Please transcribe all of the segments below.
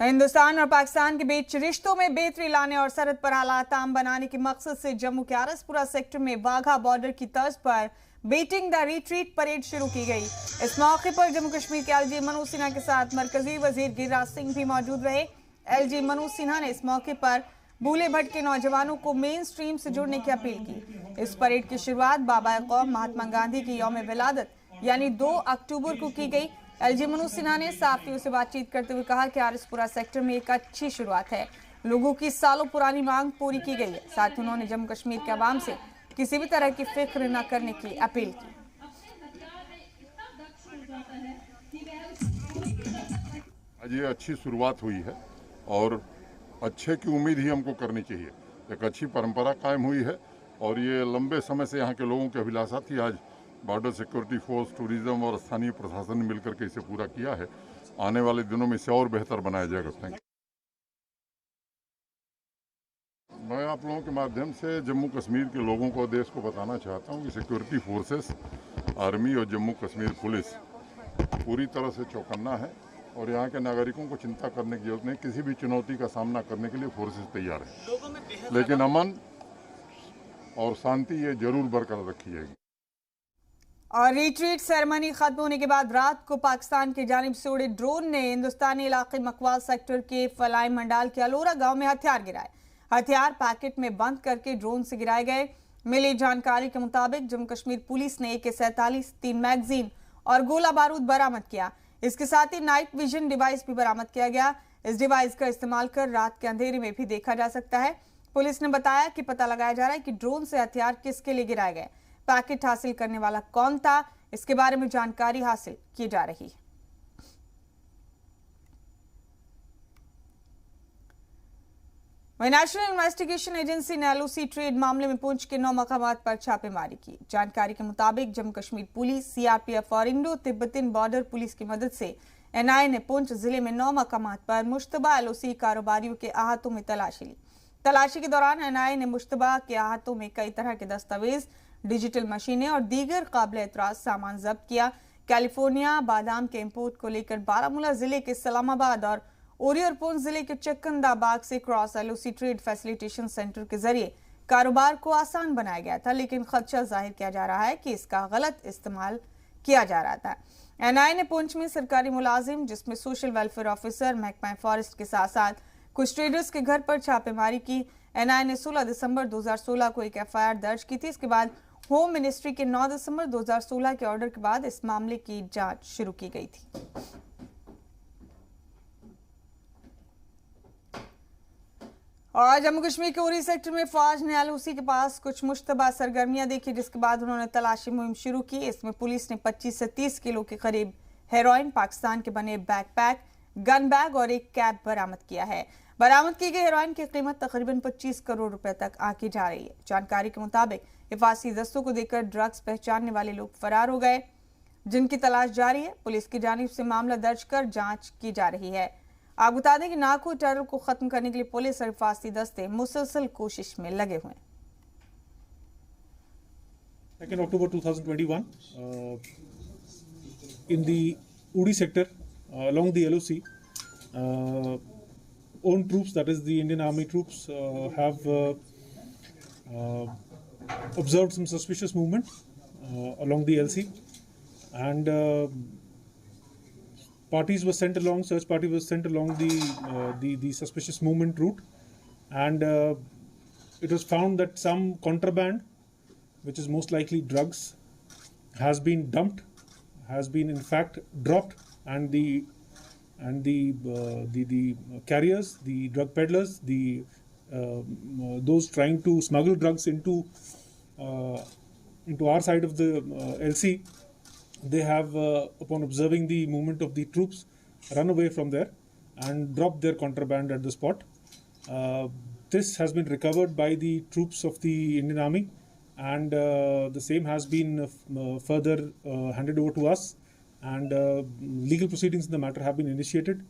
हिंदुस्तान और पाकिस्तान के बीच रिश्तों में बेहतरी लाने और सरहद पर हालात आम बनाने के मकसद से जम्मू के आरसपुरा सेक्टर में वाघा बॉर्डर की तर्ज पर बीटिंग द रिट्रीट परेड शुरू की गई। इस मौके पर जम्मू कश्मीर के एलजी मनोज सिन्हा के साथ मरकजी वजीर गिरिराज सिंह भी मौजूद रहे। एलजी मनोज सिन्हा ने इस मौके पर भूले भटके नौजवानों को मेन स्ट्रीम से जुड़ने की अपील की। इस परेड की शुरुआत बाबा कौम महात्मा गांधी की यौम विलादत यानी 2 अक्टूबर को की गई। एलजी मनोज सिन्हा ने साफियों से बातचीत करते हुए कहा कि आरसपुरा सेक्टर में एक अच्छी शुरुआत है, लोगों की सालों पुरानी मांग पूरी की गई है। साथ ही उन्होंने जम्मू कश्मीर के अवाम से किसी भी तरह की फिक्र न करने की अपील की। आज ये अच्छी शुरुआत हुई है और अच्छे की उम्मीद ही हमको करनी चाहिए। एक अच्छी परंपरा कायम हुई है और ये लंबे समय से यहाँ के लोगों की अभिलाषा थी। आज बॉर्डर सिक्योरिटी फोर्स, टूरिज्म और स्थानीय प्रशासन ने मिलकर के इसे पूरा किया है। आने वाले दिनों में इसे और बेहतर बनाया जाएगा। Thank you. मैं आप लोगों के माध्यम से जम्मू कश्मीर के लोगों को, देश को बताना चाहता हूँ कि सिक्योरिटी फोर्सेस, आर्मी और जम्मू कश्मीर पुलिस पूरी तरह से चौकन्ना है और यहाँ के नागरिकों को चिंता करने की जरूरत नहीं। किसी भी चुनौती का सामना करने के लिए फोर्सेस तैयार है, लेकिन अमन और शांति ये जरूर बरकरार रखी जाएगी। और रिट्रीट सेरेमनी खत्म होने के बाद रात को पाकिस्तान की जानिब से उड़े ड्रोन ने हिंदुस्तानी इलाके मकवाल सेक्टर के फलाई मंडाल के अलोरा गांव में हथियार गिराए। हथियार पैकेट में बंद करके ड्रोन से गिराए गए। मिली जानकारी के मुताबिक जम्मू कश्मीर पुलिस ने AK-47, 3 मैगजीन और गोला बारूद बरामद किया। इसके साथ ही नाइट विजन डिवाइस भी बरामद किया गया। इस डिवाइस का इस्तेमाल कर रात के अंधेरे में भी देखा जा सकता है। पुलिस ने बताया कि पता लगाया जा रहा है कि ड्रोन से हथियार किसके लिए गिराए गए, पैकेट हासिल करने वाला कौन था, इसके बारे में जानकारी हासिल की जा रही है। नेशनल इन्वेस्टिगेशन एजेंसी ने LOC ट्रेड मामले में पुंछ के 9 मकामात पर छापेमारी की। जानकारी के मुताबिक जम्मू कश्मीर पुलिस, CRPF और इंडो तिब्बतिन बॉर्डर पुलिस की मदद से NIA ने पुंछ जिले में 9 मकामात पर मुश्तबा LOC कारोबारियों के अहातों में तलाशी ली। तलाशी के दौरान NIA ने मुश्तबा के अहातों में कई तरह के दस्तावेज, डिजिटल मशीनें और दीगर काबिल एतराज सामान जब्त किया। कैलिफोर्निया बादाम के इंपोर्ट को लेकर बारामूला जिले के सलामाबाद और उरी और पूंछ जिले के चक्कंदाबाग से cross LOC trade facilitation centre के जरिए कारोबार को आसान बनाया गया था, लेकिन खदशा जाहिर किया जा रहा है कि इसका गलत इस्तेमाल किया जा रहा था। NIA ने पुंछ में सरकारी मुलाजिम, जिसमें सोशल वेलफेयर ऑफिसर, महकमा फॉरेस्ट के साथ साथ कुछ ट्रेडर्स के घर पर छापेमारी की। NIA ने 16 दिसंबर 2016 को एक FIR दर्ज की थी। इसके बाद होम मिनिस्ट्री के 9 दिसंबर 2016 के ऑर्डर के बाद इस मामले की जांच शुरू की गई थी। और जम्मू कश्मीर के उरी सेक्टर में फौज ने LOC के पास कुछ मुश्तबा सरगर्मियां देखी, जिसके बाद उन्होंने तलाशी मुहिम शुरू की। इसमें पुलिस ने 25 से 30 किलो के करीब हेरोइन, पाकिस्तान के बने बैकपैक, गन बैग और एक कैप बरामद किया है। बरामद की गई हेरोइन की कीमत तकरीबन 25 करोड़ रुपए तक आंकी जा रही है। जानकारी के मुताबिक हिफाजती दस्तों को देकर ड्रग्स पहचानने वाले लोग फरार हो गए, जिनकी तलाश जारी है। पुलिस की जानिब से मामला दर्ज कर जांच की जा रही है। आप बता दें कि नाको टेरर को खत्म करने के लिए पुलिस और हिफाजती दस्ते मुसलसल कोशिश में लगे हुए हैं। 2 October 2021, in the Uri sector, along the LOC, own troops, that is the Indian Army troops, have observed some suspicious movement along the LC, and parties were sent along. Search party was sent along the suspicious movement route, and it was found that some contraband, which is most likely drugs, has been dumped, has been in fact dropped, and the carriers, the drug peddlers, those trying to smuggle drugs into our side of the LC, they have, upon observing the movement of the troops, run away from there and dropped their contraband at the spot. This has been recovered by the troops of the Indian Army, and the same has been further handed over to us, and legal proceedings in the matter have been initiated.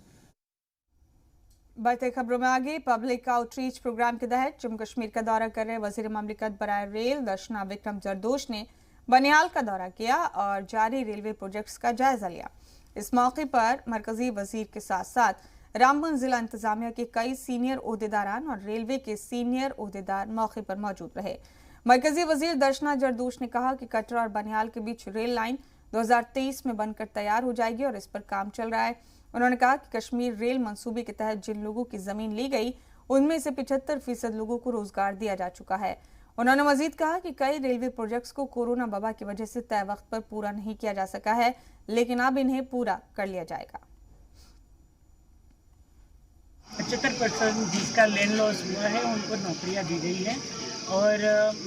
बढ़ते खबरों में आगे, public outreach programme के तहत जम्मू कश्मीर का दौरा कर रहे वजीर ममलिकत बराए रेल दर्शना विक्रम जरदोश ने बनिहाल का दौरा किया और जारी रेलवे प्रोजेक्ट्स का जायजा लिया। इस मौके पर मरकजी वजीर के साथ साथ रामबन जिला इंतजामिया के कई सीनियर ओहदेदारान और रेलवे के सीनियर ओहदेदार मौके पर मौजूद रहे। मरकजी वजीर दर्शना जरदोश ने कहा कि कटरा और बनिहाल के बीच रेल लाइन 2023 में बनकर तैयार हो जाएगी और इस पर काम चल रहा है। उन्होंने कहा कि कश्मीर रेल मंसूबे के तहत जिन लोगों की जमीन ली गई उनमें से 75% लोगों को रोजगार दिया जा चुका है। उन्होंने मजीद कहा कि कई रेलवे प्रोजेक्ट्स को कोरोना वबा की वजह से तय वक्त पर पूरा नहीं किया जा सका है, लेकिन अब इन्हें पूरा कर लिया जाएगा। 75% जिसका लैंड लॉस हुआ है उनको नौकरियां दी गई है। और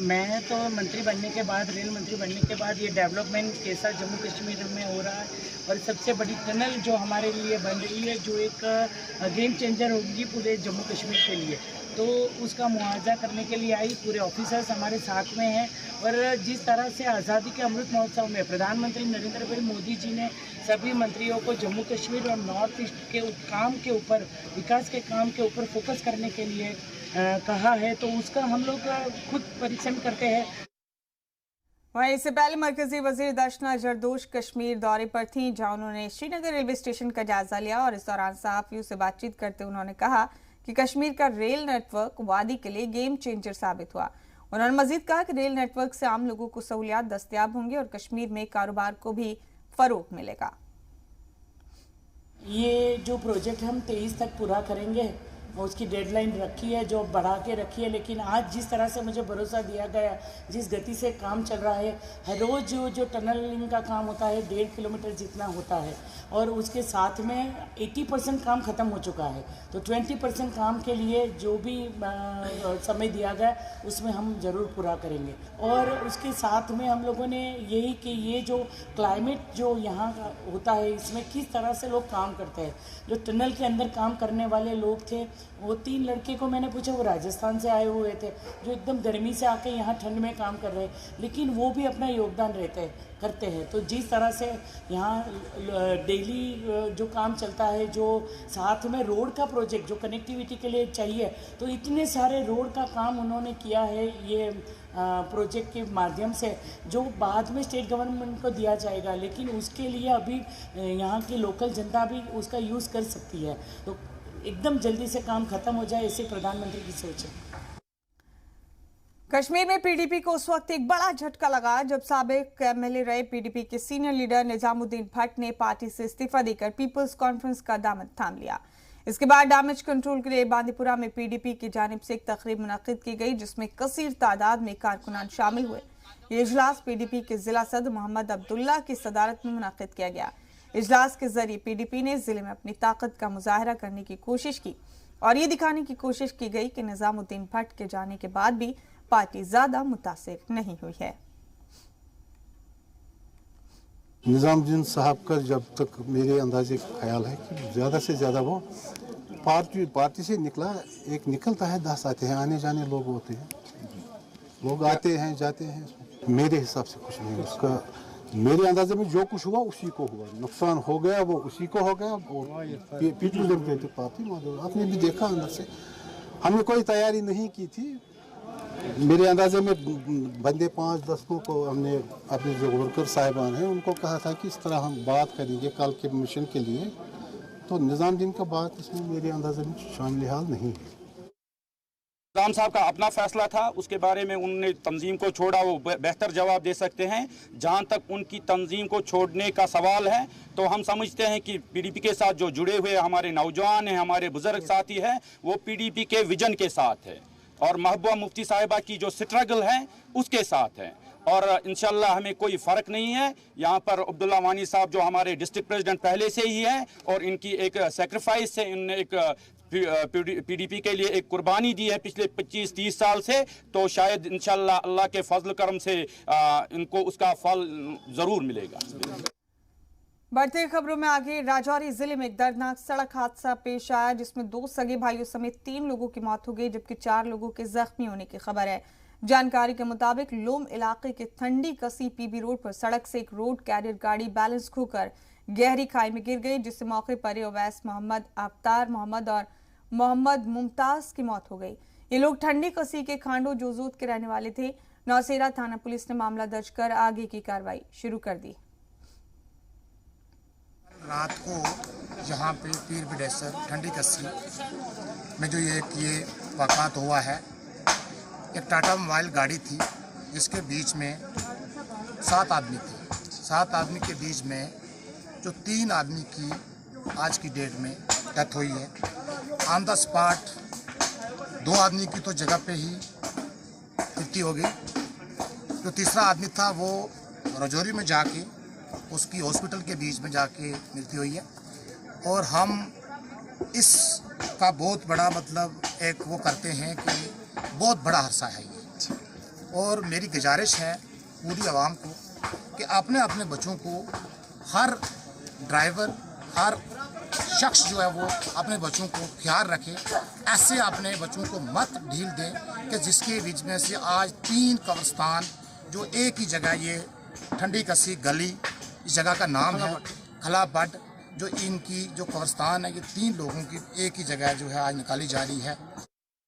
मैं तो मंत्री बनने के बाद, रेल मंत्री बनने के बाद, ये डेवलपमेंट कैसा जम्मू कश्मीर में हो रहा है और सबसे बड़ी टनल जो हमारे लिए बन रही है, जो एक गेम चेंजर होगी पूरे जम्मू कश्मीर के लिए, तो उसका मुआवजा करने के लिए आई। पूरे ऑफिसर्स हमारे साथ में हैं। और जिस तरह से आज़ादी के अमृत महोत्सव में प्रधानमंत्री नरेंद्र भाई मोदी जी ने सभी मंत्रियों को जम्मू कश्मीर और नॉर्थ ईस्ट के काम के ऊपर, विकास के काम के ऊपर फोकस करने के लिए कहा है, तो उसका हम लोग खुद परिश्रम करते हैं। वहीं इससे पहले मरकजी वजीर दर्शना जरदोश कश्मीर दौरे पर थीं, जहां उन्होंने श्रीनगर रेलवे स्टेशन का जायजा लिया और इस दौरान सहाफियों से बातचीत करते उन्होंने कहा कि कश्मीर का रेल नेटवर्क वादी के लिए गेम चेंजर साबित हुआ। उन्होंने मजीद कहा कि रेल नेटवर्क से आम लोगों को सहूलियात दस्तयाब होंगी और कश्मीर में कारोबार को भी फरोग मिलेगा। ये जो प्रोजेक्ट हम 23 तक पूरा करेंगे, उसकी डेडलाइन रखी है, जो बढ़ा के रखी है, लेकिन आज जिस तरह से मुझे भरोसा दिया गया, जिस गति से काम चल रहा है, हर रोज़ जो टनलिंग का काम होता है 1.5 किलोमीटर जितना होता है, और उसके साथ में 80% काम ख़त्म हो चुका है। तो 20% काम के लिए जो भी समय दिया गया उसमें हम ज़रूर पूरा करेंगे। और उसके साथ में हम लोगों ने यही कि ये जो क्लाइमेट जो यहाँ का होता है, इसमें किस तरह से लोग काम करते हैं। जो टनल के अंदर काम करने वाले लोग थे, वो 3 लड़के को मैंने पूछा, वो राजस्थान से आए हुए थे, जो एकदम गर्मी से आके यहाँ ठंड में काम कर रहे हैं, लेकिन वो भी अपना योगदान करते हैं। तो जिस तरह से यहाँ डेली जो काम चलता है, जो साथ में रोड का प्रोजेक्ट जो कनेक्टिविटी के लिए चाहिए, तो इतने सारे रोड का काम उन्होंने किया है ये प्रोजेक्ट के माध्यम से, जो बाद में स्टेट गवर्नमेंट को दिया जाएगा, लेकिन उसके लिए अभी यहाँ की लोकल जनता भी उसका यूज़ कर सकती है। तो एकदम जल्दी से काम खत्म हो जाए, ऐसे प्रधानमंत्री की सोच है। कश्मीर में पीडीपी को उस वक्त एक बड़ा झटका लगा जब साबिक एमएलए रहे पीडीपी के सीनियर लीडर निजामुद्दीन भट्ट ने पार्टी से इस्तीफा देकर पीपल्स कॉन्फ्रेंस का दामन थाम लिया। इसके बाद डैमेज कंट्रोल के लिए बांदीपुरा में पीडीपी की जानिब से एक तकरीब मुनक्किद की गई, जिसमें कसीर तादाद में कारकुनान शामिल हुए। ये इजलास पीडीपी के जिला सदर मोहम्मद अब्दुल्ला की सदारत में मुनक्किद किया गया। इजलास के जरिए पीडीपी ने जिले में अपनी ताकत का मुजाहरा करने की कोशिश की और ये दिखाने की कोशिश की गई कि निजामुद्दीन भट्ट के जाने के बाद भी पार्टी ज्यादा मुतासिर नहीं हुई है। निजामुद्दीन साहब का जब तक मेरे अंदाजे ख्याल है कि ज़्यादा से ज़्यादा वो पार्टी से निकलता है, 10 आते हैं, आने जाने लोग होते हैं, लोग आते हैं जाते हैं। मेरे हिसाब से कुछ नहीं, उसका मेरे अंदाजे में जो कुछ हुआ उसी को हुआ, नुकसान हो गया वो उसी को हो गया। और पीपल्स डेमोक्रेटिक पार्टी आपने भी देखा अंदर से, हमने कोई तैयारी नहीं की थी। मेरे अंदाजे में बंदे 5-10 को हमने अपने जो वर्कर साहिबान हैं उनको कहा था कि इस तरह हम बात करेंगे कल के मिशन के लिए, तो निजामुद्दीन का बात इसमें मेरे अंदाजे में शामिल हाल नहीं है। निजाम साहब का अपना फैसला था, उसके बारे में उन्होंने तंजीम को छोड़ा, वो बेहतर जवाब दे सकते हैं। जहां तक उनकी तंजीम को छोड़ने का सवाल है, तो हम समझते हैं कि पीडीपी के साथ जो जुड़े हुए हमारे नौजवान हैं, हमारे बुजुर्ग साथी हैं, वो पीडीपी के विजन के साथ है और महबूबा मुफ्ती साहिबा की जो स्ट्रगल है उसके साथ है। और इंशाल्लाह हमें कोई फ़र्क नहीं है। यहाँ पर अब्दुल्ला वानी साहब जो हमारे डिस्ट्रिक्ट प्रेसिडेंट पहले से ही है और इनकी एक सेक्रीफाइस से, इनने एक पीडीपी के लिए एक कुर्बानी दी है पिछले 25-30 साल से, तो शायद इंशाल्लाह अल्लाह के फजल करम से इनको उसका फल ज़रूर मिलेगा। बढ़ती खबरों में आगे, राजौरी जिले में एक दर्दनाक सड़क हादसा पेश आया, जिसमें 2 सगे भाइयों समेत 3 लोगों की मौत हो गई, जबकि 4 लोगों के जख्मी होने की खबर है। जानकारी के मुताबिक लोम इलाके के ठंडी कसी पीबी रोड पर सड़क से एक रोड कैरियर गाड़ी बैलेंस खोकर गहरी खाई में गिर गई, जिससे मौके पर अवैस मोहम्मद, अफ्तार मोहम्मद और मोहम्मद मुमताज की मौत हो गई। ये लोग ठंडी कसी के खांडो जोजूद के रहने वाले थे। नौसेरा थाना पुलिस ने मामला दर्ज कर आगे की कार्रवाई शुरू कर दी। रात को यहाँ पे पीर बिडेसर ठंडी कस्सी में जो ये वाक़ात हुआ है, एक टाटा मोबाइल गाड़ी थी जिसके बीच में 7 आदमी थे। 7 आदमी के बीच में जो 3 आदमी की आज की डेट में डेथ हुई है। ऑन द स्पॉट 2 आदमी की तो जगह पे ही मृत्यु हो गई। जो तीसरा आदमी था वो रजौरी में जाके उसकी हॉस्पिटल के बीच में जाके मृत्यु हुई है। और हम इसका बहुत बड़ा मतलब एक वो करते हैं कि बहुत बड़ा हादसा है ये। और मेरी गुजारिश है पूरी आवाम को कि अपने अपने बच्चों को, हर ड्राइवर, हर शख्स जो है वो अपने बच्चों को ख्याल रखे। ऐसे अपने बच्चों को मत ढील दें कि जिसके बीच में से आज 3 कब्रिस्तान जो एक ही जगह, ये ठंडी कस्सी गली इस जगह का नाम है, खलाबड, जो इनकी जो कब्रिस्तान है, ये 3 लोगों की एक ही जगह जो है आज निकाली जा रही है।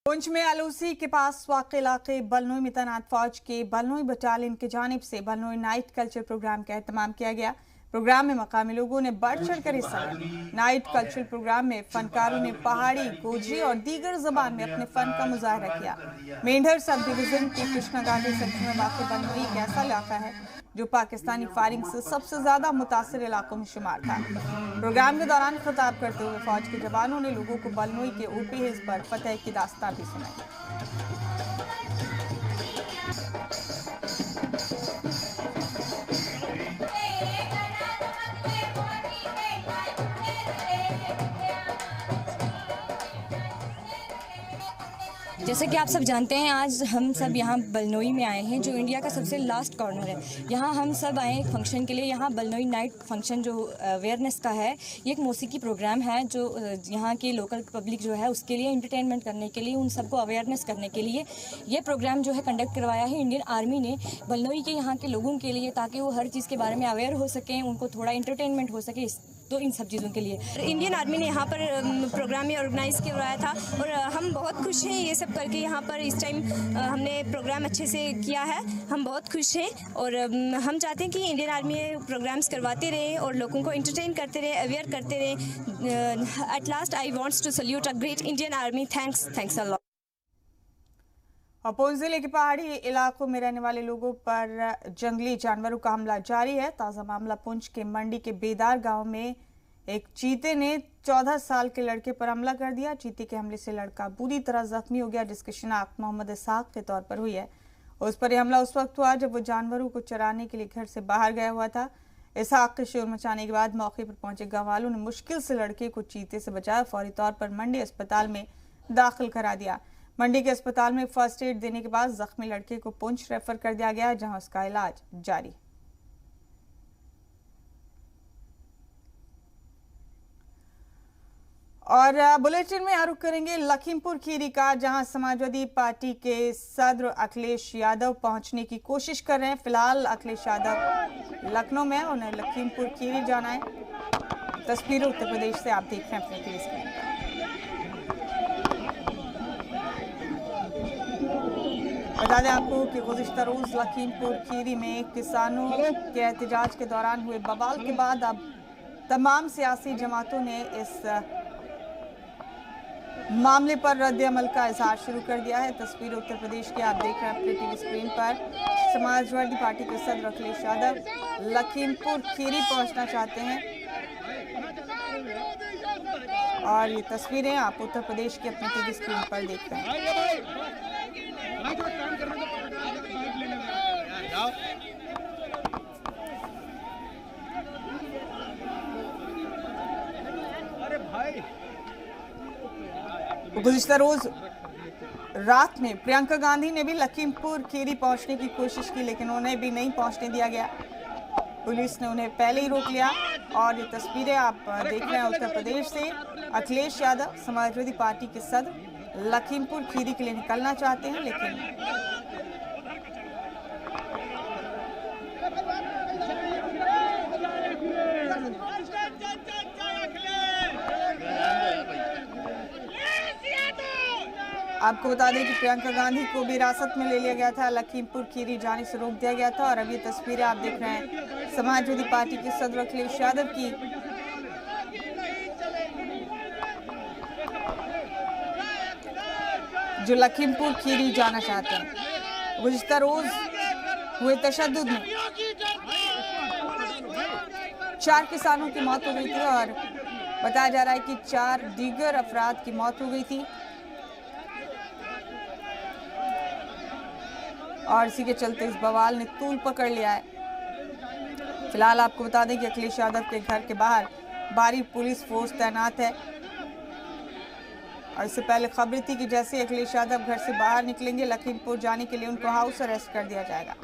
पुंछ में एलओसी के पास वाक़े इलाके बलनोई में तैनात फौज के बलनोई बटालियन की जानिब से बलनोई नाइट कल्चर प्रोग्राम का एहतमाम किया गया। प्रोग्राम में मकामी लोगों ने बढ़ चढ़ कर हिस्सा लिया। नाइट कल्चरल प्रोग्राम में फनकारों ने पहाड़ी, गोजरी और दीगर जबान में अपने फन का मुजाहरा किया। मेंढर सब डिवीजन के कृष्णा घाटी सेक्टर में वाक़ बलनोई एक ऐसा इलाका है जो पाकिस्तानी फायरिंग से सबसे ज्यादा मुतासिर इलाकों में शुमार था। प्रोग्राम के दौरान खिताब करते हुए फौज के जवानों ने लोगों को बलनोई के ओपी हिल्स पर फतेह की दास्तां भी सुनाई। जैसे कि आप सब जानते हैं, आज हम सब यहाँ बलनोई में आए हैं जो इंडिया का सबसे लास्ट कॉर्नर है। यहाँ हम सब आए एक फंक्शन के लिए। यहाँ बलनोई नाइट फंक्शन जो अवेयरनेस का है, ये एक मौसीकी प्रोग्राम है जो यहाँ की लोकल पब्लिक जो है उसके लिए इंटरटेनमेंट करने के लिए, उन सबको अवेयरनेस करने के लिए ये प्रोग्राम जो है कंडक्ट करवाया है इंडियन आर्मी ने बलनोई के यहाँ के लोगों के लिए, ताकि वो हर चीज़ के बारे में अवेयर हो सकें, उनको थोड़ा इंटरटेनमेंट हो सके। तो इन सब चीज़ों के लिए इंडियन आर्मी ने यहाँ पर प्रोग्राम ऑर्गेनाइज़ करवाया था और हम बहुत खुश हैं ये सब करके। यहाँ पर इस टाइम हमने प्रोग्राम अच्छे से किया है, हम बहुत खुश हैं और हम चाहते हैं कि इंडियन आर्मी प्रोग्राम्स करवाते रहें और लोगों को एंटरटेन करते रहें, अवेयर करते रहें। At last I wants to salute a great Indian army. Thanks a lot. और पुंछ जिले के पहाड़ी इलाकों में रहने वाले लोगों पर जंगली जानवरों का हमला जारी है। ताज़ा मामला पुंछ के मंडी के बेदार गांव में एक चीते ने 14 साल के लड़के पर हमला कर दिया। चीते के हमले से लड़का बुरी तरह जख्मी हो गया, जिसकी शिनाख्त मोहम्मद इसाक के तौर पर हुई है। उस पर यह हमला उस वक्त हुआ जब वो जानवरों को चराने के लिए घर से बाहर गया हुआ था। इसाक के शोर मचाने के बाद मौके पर पहुंचे गाँव वालों ने मुश्किल से लड़के को चीते से बचाया, फौरी तौर पर मंडी अस्पताल में दाखिल करा दिया। मंडी के अस्पताल में फर्स्ट एड देने के बाद जख्मी लड़के को पुंछ रेफर कर दिया गया, जहां उसका इलाज जारी। और बुलेटिन में रुख करेंगे लखीमपुर खीरी का, जहां समाजवादी पार्टी के सदर अखिलेश यादव पहुंचने की कोशिश कर रहे हैं। फिलहाल अखिलेश यादव लखनऊ में, उन्हें लखीमपुर खीरी जाना है। तस्वीरें उत्तर प्रदेश से आप देख रहे हैं अपने टीवी स्क्रीन पर। बता दें आपको कि गुज़िश्ता रोज लखीमपुर खीरी में किसानों के एहतजाज के दौरान हुए बवाल के बाद अब तमाम सियासी जमातों ने इस मामले पर रद्द अमल का इजहार शुरू कर दिया है। तस्वीर उत्तर प्रदेश की आप देख रहे हैं अपने टीवी स्क्रीन पर। समाजवादी पार्टी के सदर अखिलेश यादव लखीमपुर खीरी पहुंचना चाहते हैं और ये तस्वीरें आप उत्तर प्रदेश की अपने टीवी स्क्रीन पर देख रहे हैं। गुज़िश्ता रोज रात में प्रियंका गांधी ने भी लखीमपुर खीरी पहुंचने की कोशिश की, लेकिन उन्हें भी नहीं पहुंचने दिया गया। पुलिस ने उन्हें पहले ही रोक लिया और ये तस्वीरें आप देख रहे हैं उत्तर प्रदेश से। अखिलेश यादव समाजवादी पार्टी के सदर लखीमपुर खीरी के लिए निकलना चाहते हैं, लेकिन आपको बता दें कि प्रियंका गांधी को भी हिरासत में ले लिया गया था, लखीमपुर खीरी जाने से रोक दिया गया था। और अब ये तस्वीरें आप देख रहे हैं समाजवादी पार्टी के सदर अखिलेश यादव की, जो लखीमपुर खीरी जाना चाहते हैं। गुज़िश्ता रोज हुए तशद्दुद में 4 किसानों की मौत हो गई थी और बताया जा रहा है कि 4 दीगर अफराद की मौत हो गई थी। और इसी के चलते इस बवाल ने तूल पकड़ लिया है। फिलहाल आपको बता दें कि अखिलेश यादव के घर के बाहर भारी पुलिस फोर्स तैनात है और इससे पहले खबर थी कि जैसे अखिलेश यादव घर से बाहर निकलेंगे लखीमपुर जाने के लिए उनको हाउस अरेस्ट कर दिया जाएगा।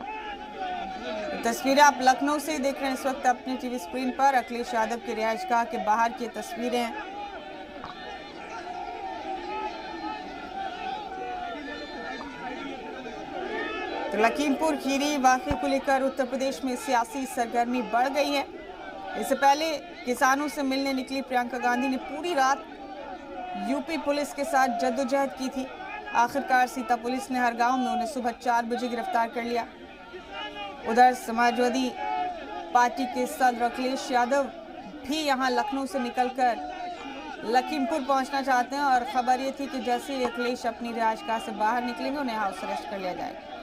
तस्वीरें आप लखनऊ से देख रहे हैं इस वक्त अपनी टीवी स्क्रीन पर। अखिलेश यादव की रिहाइशगाह के बाहर की तस्वीरें हैं। तो लखीमपुर खीरी वाक़े को लेकर उत्तर प्रदेश में सियासी सरगर्मी बढ़ गई है। इससे पहले किसानों से मिलने निकली प्रियंका गांधी ने पूरी रात यूपी पुलिस के साथ जद्दोजहद की थी। आखिरकार सीता पुलिस ने हर गांव में उन्हें सुबह 4 बजे गिरफ्तार कर लिया। उधर समाजवादी पार्टी के सदर अखिलेश यादव भी यहां लखनऊ से निकलकर लखीमपुर पहुंचना चाहते हैं और खबर ये थी कि जैसे ही अखिलेश अपनी रिहाइशगाह से बाहर निकलेंगे उन्हें हाउस अरेस्ट कर लिया जाएगा।